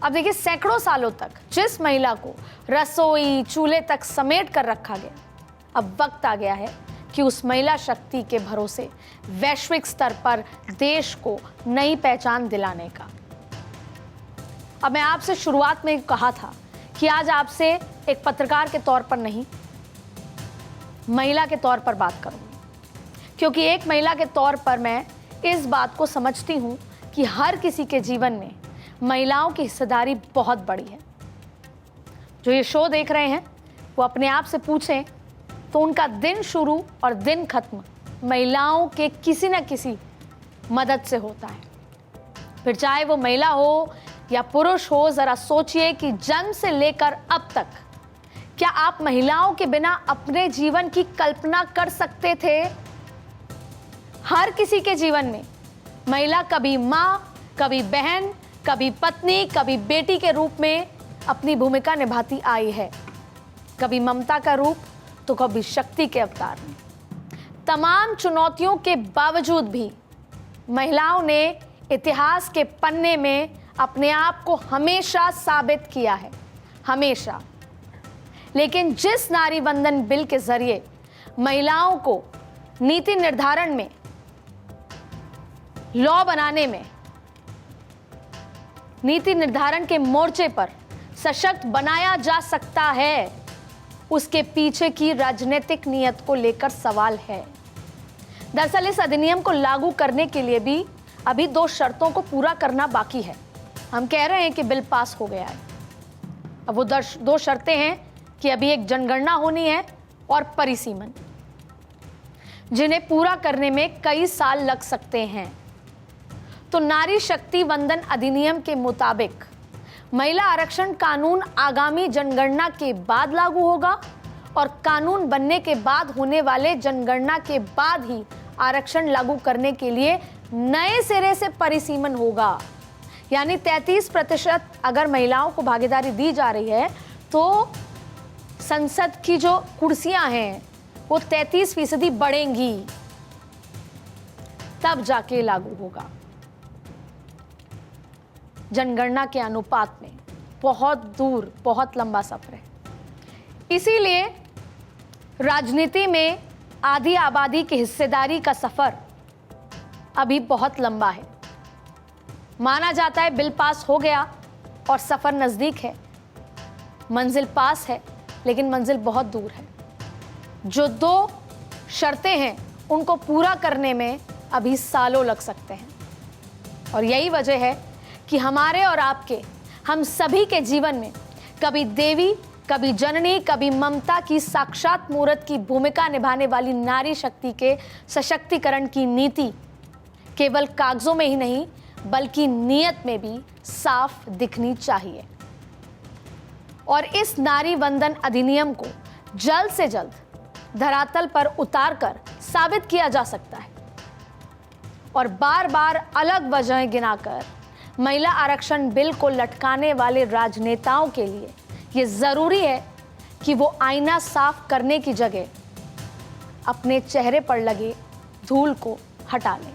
अब देखिए, सैकड़ों सालों तक जिस महिला को रसोई चूल्हे तक समेट कर रखा गया, अब वक्त आ गया है कि उस महिला शक्ति के भरोसे वैश्विक स्तर पर देश को नई पहचान दिलाने का। अब मैं आपसे शुरुआत में कहा था कि आज आपसे एक पत्रकार के तौर पर नहीं, महिला के तौर पर बात करूंगी, क्योंकि एक महिला के तौर पर मैं इस बात को समझती हूं कि हर किसी के जीवन में महिलाओं की हिस्सेदारी बहुत बड़ी है। जो ये शो देख रहे हैं वो अपने आप से पूछें तो उनका दिन शुरू और दिन खत्म महिलाओं के किसी न किसी मदद से होता है। फिर चाहे वो महिला हो या पुरुष हो, जरा सोचिए कि जन्म से लेकर अब तक क्या आप महिलाओं के बिना अपने जीवन की कल्पना कर सकते थे? हर किसी के जीवन में महिला कभी माँ, कभी बहन, कभी पत्नी, कभी बेटी के रूप में अपनी भूमिका निभाती आई है। कभी ममता का रूप तो कभी शक्ति के अवतार में। तमाम चुनौतियों के बावजूद भी महिलाओं ने इतिहास के पन्ने में अपने आप को हमेशा साबित किया है, हमेशा। लेकिन जिस नारी वंदन बिल के जरिए महिलाओं को नीति निर्धारण में, लॉ बनाने में, नीति निर्धारण के मोर्चे पर सशक्त बनाया जा सकता है, उसके पीछे की राजनीतिक नीयत को लेकर सवाल है। दरअसल इस अधिनियम को लागू करने के लिए भी अभी 2 शर्तों को पूरा करना बाकी है। हम कह रहे हैं कि बिल पास हो गया है, अब वो 2 शर्तें हैं कि अभी एक जनगणना होनी है और परिसीमन, जिन्हें पूरा करने में कई साल लग सकते हैं। तो नारी शक्ति वंदन अधिनियम के मुताबिक महिला आरक्षण कानून आगामी जनगणना के बाद लागू होगा और कानून बनने के बाद होने वाले जनगणना के बाद ही आरक्षण लागू करने के लिए नए सिरे से परिसीमन होगा। यानी 33% अगर महिलाओं को भागीदारी दी जा रही है तो संसद की जो कुर्सियां हैं वो 33% बढ़ेंगी, तब जाके लागू होगा। जनगणना के अनुपात में बहुत दूर, बहुत लंबा सफर है। इसीलिए राजनीति में आधी आबादी की हिस्सेदारी का सफर अभी बहुत लंबा है। माना जाता है बिल पास हो गया और सफर नजदीक है, मंजिल पास है, लेकिन मंजिल बहुत दूर है। जो 2 शर्तें हैं उनको पूरा करने में अभी सालों लग सकते हैं। और यही वजह है कि हमारे और आपके, हम सभी के जीवन में कभी देवी, कभी जननी, कभी ममता की साक्षात मूर्त की भूमिका निभाने वाली नारी शक्ति के सशक्तिकरण की नीति केवल कागजों में ही नहीं बल्कि नीयत में भी साफ दिखनी चाहिए। और इस नारी वंदन अधिनियम को जल्द से जल्द धरातल पर उतारकर साबित किया जा सकता है। और बार बार अलग वजहें गिनाकर महिला आरक्षण बिल को लटकाने वाले राजनेताओं के लिए ये जरूरी है कि वो आईना साफ करने की जगह अपने चेहरे पर लगे धूल को हटा लें।